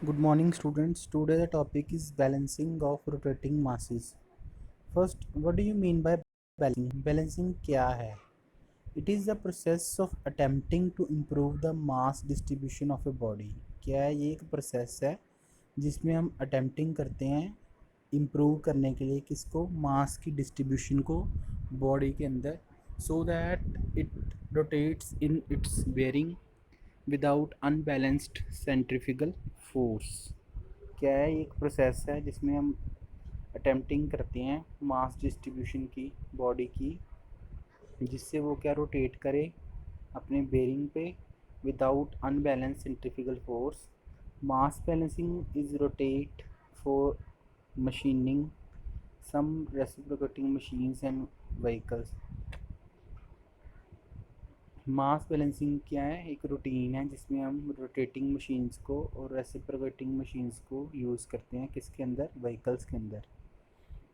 Good morning, students. Today the topic is balancing of rotating masses. First, what do you mean by balancing? Balancing क्या है? It is the process of attempting to improve the mass distribution of a body. क्या है ये एक process है जिसमें हम attempting करते हैं इम्प्रूव करने के लिए किसको मास की डिस्ट्रीब्यूशन को बॉडी के अंदर so that it rotates in its bearing without unbalanced centrifugal force. क्या है ये एक प्रोसेस है जिसमें हम अटेम्प्टिंग करते हैं मास डिस्ट्रीब्यूशन की बॉडी की जिससे वो क्या रोटेट करे अपने बेरिंग पे without unbalance centrifugal force. Mass balancing is rotate for machining some reciprocating machines and vehicles. Mass balancing क्या है? एक रूटीन है जिसमें हम रोटेटिंग मशीन्स को और रेसिप्रोकेटिंग मशीन्स को यूज़ करते हैं किसके अंदर? व्हीकल्स के अंदर।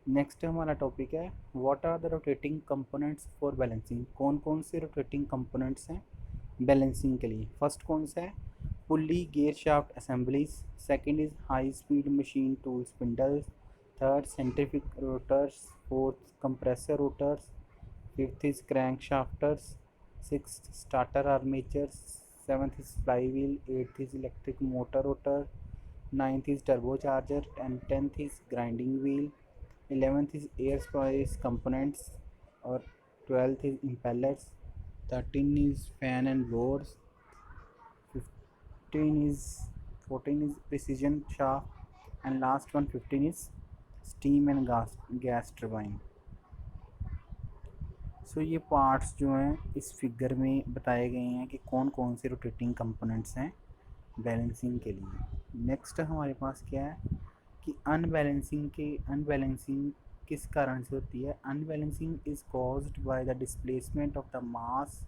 नेक्स्ट हमारा टॉपिक है what are the rotating components for balancing. कौन कौन से रोटेटिंग कंपोनेंट्स हैं बैलेंसिंग के लिए? फर्स्ट कौन सा है? Pulley gear shaft assemblies. Second is high speed machine tool spindles. Third centrifugal rotors. Fourth compressor rotors. Fifth is crank shafters. Sixth starter armatures. Seventh is flywheel. Eighth is electric motor rotor. Ninth is turbocharger and tenth is grinding wheel. 11th is air spice components और 12th is impellers. 13 is fan and blowers. 15 is 14 is precision shaft and last one 15 is steam and gas turbine. सो ये parts जो हैं इस figure में बताए गए हैं कि कौन कौन से रोटेटिंग कंपोनेंट्स हैं बैलेंसिंग के लिए। नेक्स्ट हमारे पास क्या है कि अनबैलेंसिंग किस कारण से होती है? Unbalancing is caused by the displacement of the mass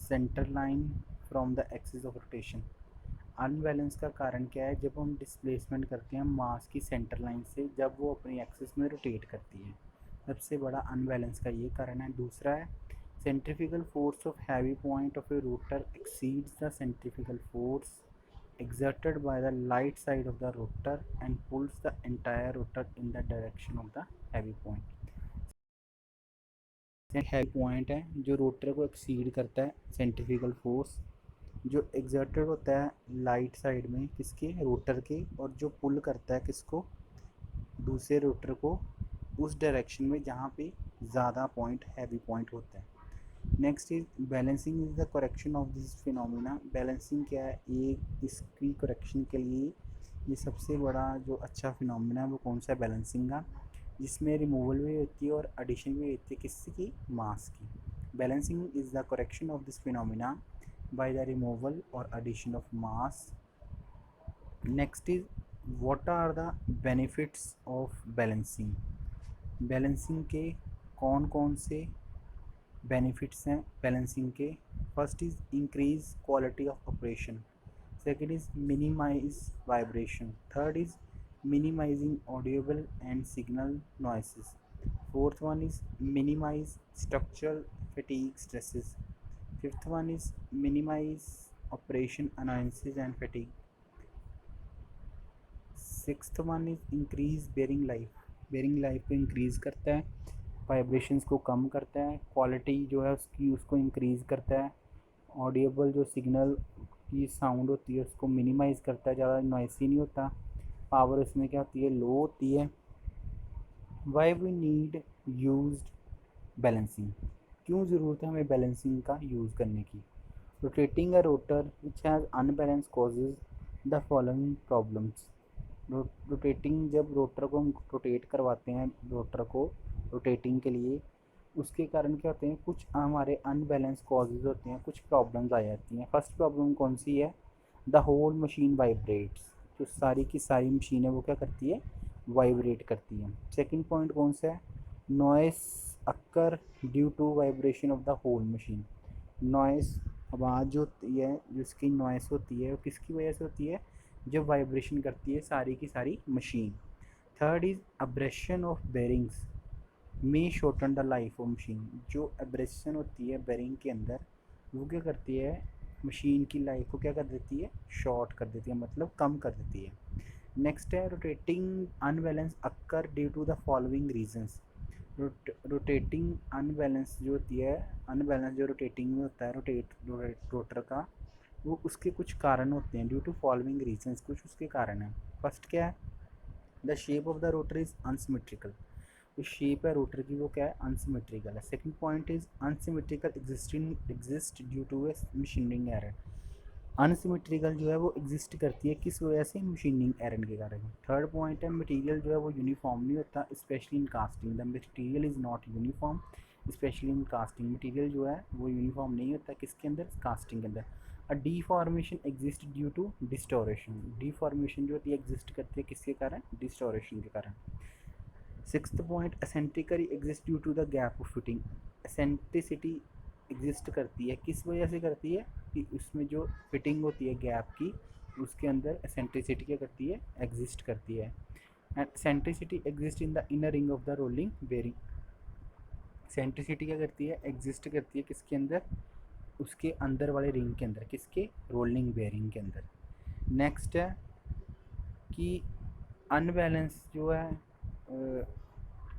centre line from the axis of rotation. Unbalance का कारण क्या है? जब हम डिस्प्लेसमेंट करते हैं मास की सेंटर लाइन से जब वो अपनी एक्सिस में रोटेट करती है, सबसे बड़ा अनबैलेंस का ये कारण है। दूसरा है centrifugal force of heavy point of A rotor exceeds the centrifugal force exerted by the light side of the rotor and pulls the entire rotor in the direction of the heavy point। Heavy point है जो rotor को exceed करता है centrifugal force जो exerted होता है light side में किसके? रोटर के, और जो पुल करता है किसको? दूसरे रोटर को उस डायरेक्शन में जहाँ पे ज़्यादा पॉइंट हैवी पॉइंट होता है। Next is balancing is the correction of this phenomena. Balancing क्या है? ये इसकी करेक्शन के लिए ये सबसे बड़ा जो अच्छा फिनोमिना है वो कौन सा है? बैलेंसिंग का, जिसमें रिमूवल भी होती है और एडिशन भी होती है किसकी? मास की। Balancing is the correction of this phenomena by the removal और addition of mass. Next is what are the benefits of balancing. Balancing के कौन कौन से बेनिफिट्स हैं बैलेंसिंग के? First is increase quality of operation. Second is minimise vibration. Third is minimizing audible and signal noises. Fourth one is minimize structural fatigue stresses. Fifth one is minimize operation annoyances and fatigue. Sixth one is increase bearing life. bearing life को increase करता है, vibrations को कम करता है, quality जो है उसकी उसको इंक्रीज़ करता है, ऑडिएबल जो सिग्नल की साउंड होती है उसको मिनिमाइज़ करता है, ज़्यादा नॉइसी नहीं होता, पावर उसमें क्या होती है? लो होती है। Why we need used balancing. क्यों ज़रूरत है हमें बैलेंसिंग का यूज़ करने की? Rotating a rotor which has unbalance causes the following problems. Rotating जब रोटर को हम रोटेट करवाते हैं, रोटर को रोटेटिंग के लिए, उसके कारण क्या होते हैं? कुछ हमारे अनबैलेंस कॉजेज होते हैं, कुछ प्रॉब्लम्स आ जाती हैं। फर्स्ट प्रॉब्लम कौन सी है? The whole machine vibrates. जो सारी की सारी मशीन है वो क्या करती है? वाइब्रेट करती है। सेकंड पॉइंट कौन सा है? Noise occur due to vibration of the whole machine. Noise आवाज़ जो होती है, जिसकी नॉइस होती है वो किसकी वजह से होती है? जब वाइब्रेशन करती है सारी की सारी machine. Third is abrasion of bearings में shorten the life of machine. जो एब्रेशन होती है बेरिंग के अंदर वो क्या करती है? मशीन की लाइफ को क्या कर देती है, शॉर्ट कर देती है, मतलब कम कर देती है। नेक्स्ट है rotating unbalance occur due to the following reasons. Rotating unbalance जो होती है, अनबैलेंस जो रोटेटिंग में होता है रोटर का, वो उसके कुछ कारण होते हैं, ड्यू टू फॉलोइंग रीजंस, कुछ उसके कारण है। फर्स्ट क्या है, the shape of the rotor is unsymmetrical. जो शेप है रोटर की वो क्या है, अनसिमेट्रिकल है। Second point is unsymmetrical exist due to a machining error. Unsymmetrical जो है वो एग्जिस्ट करती है किस वजह से, मशीनिंग एरर के कारण। थर्ड पॉइंट है मटेरियल जो है वो यूनिफॉर्म नहीं होता, specially in casting, the material is not uniform specially in casting. Material जो है वो यूनिफॉर्म नहीं होता किसके अंदर, कास्टिंग के अंदर। A deformation exist due to distortion. Deformation जो होती है एग्जिस्ट करती है किसके कारण, डिस्टोरेशन के कारण। Sixth point, eccentrically exist due to the gap of fitting. Eccentricity exist करती है किस वजह से करती है, कि उसमें जो फिटिंग होती है गैप की, उसके अंदर एसेंट्रिसिटी क्या करती है, एग्जिस्ट करती है। And eccentricity exist in the inner ring of the rolling bearing. Eccentricity क्या करती है, एग्जिस्ट करती है किसके अंदर, उसके अंदर वाले रिंग के अंदर, किसके, रोलिंग बेरिंग के अंदर। नेक्स्ट है कि अनबैलेंस जो है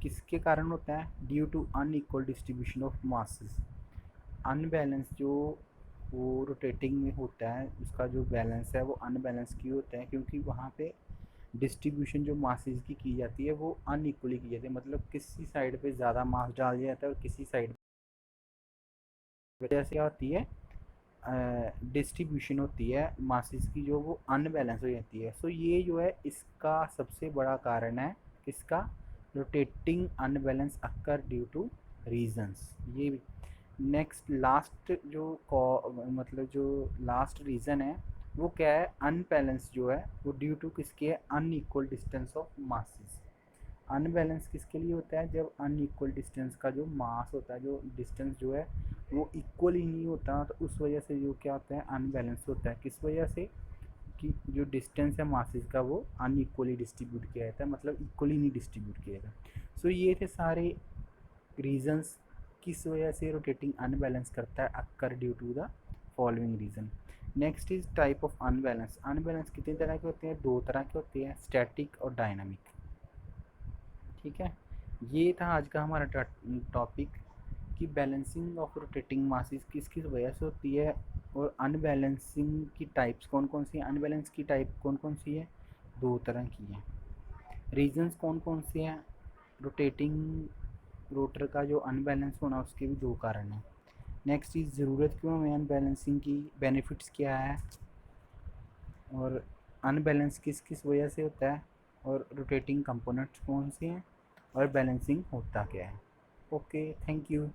किसके कारण होता है, due to unequal distribution of masses. Unbalance जो वो रोटेटिंग में होता है, उसका जो बैलेंस है वो अनबैलेंस क्यों होता है, क्योंकि वहाँ पे डिस्ट्रीब्यूशन जो मासेस की जाती है वो अनइक्वली की जाती है, मतलब किसी साइड पे ज़्यादा मास डाल दिया जाता है और किसी साइड वजह से क्या होती है, डिस्ट्रीब्यूशन होती है मासेस की जो वो अनबैलेंस हो जाती है। सो ये जो है इसका सबसे बड़ा कारण है, किसका, rotating unbalance occur due two reasons ये। नेक्स्ट लास्ट जो मतलब जो लास्ट रीज़न है वो क्या है, अनबैलेंस जो है वो ड्यू टू किसके है, unequal distance of masses. Unbalance किसके लिए होता है, जब अनइक्वल डिस्टेंस का जो मास होता है, जो डिस्टेंस जो है वो इक्वल ही नहीं होता, तो उस वजह से जो क्या होता है, अनबैलेंस होता है। किस वजह से, कि जो डिस्टेंस है मासेस का वो अनइक्वली डिस्ट्रीब्यूट किया जाता है, मतलब इक्वली नहीं डिस्ट्रीब्यूट किया जाता। सो ये थे सारे रीजंस किस वजह से रोटेटिंग अनबैलेंस करता है occur due to the following reason. Next is type of unbalance. Unbalance कितने तरह के होते हैं, दो तरह के होते हैं, स्टैटिक और डायनामिक। ठीक है, ये था आज का हमारा टॉपिक कि बैलेंसिंग ऑफ रोटेटिंग मासेस किस किस वजह से होती है, और अनबैलेंसिंग की टाइप्स कौन कौन सी है, अनबैलेंस की टाइप कौन कौन सी है, दो तरह की है। रीजंस कौन कौन से हैं, रोटेटिंग रोटर का जो अनबैलेंस होना उसके भी दो कारण हैं। नेक्स्ट इज ज़रूरत क्यों है अनबैलेंसिंग की, बेनिफिट्स क्या है, और अनबैलेंस किस किस वजह से होता है, और रोटेटिंग कंपोनेंट्स कौन से हैं, और बैलेंसिंग होता क्या है। Okay, thank you.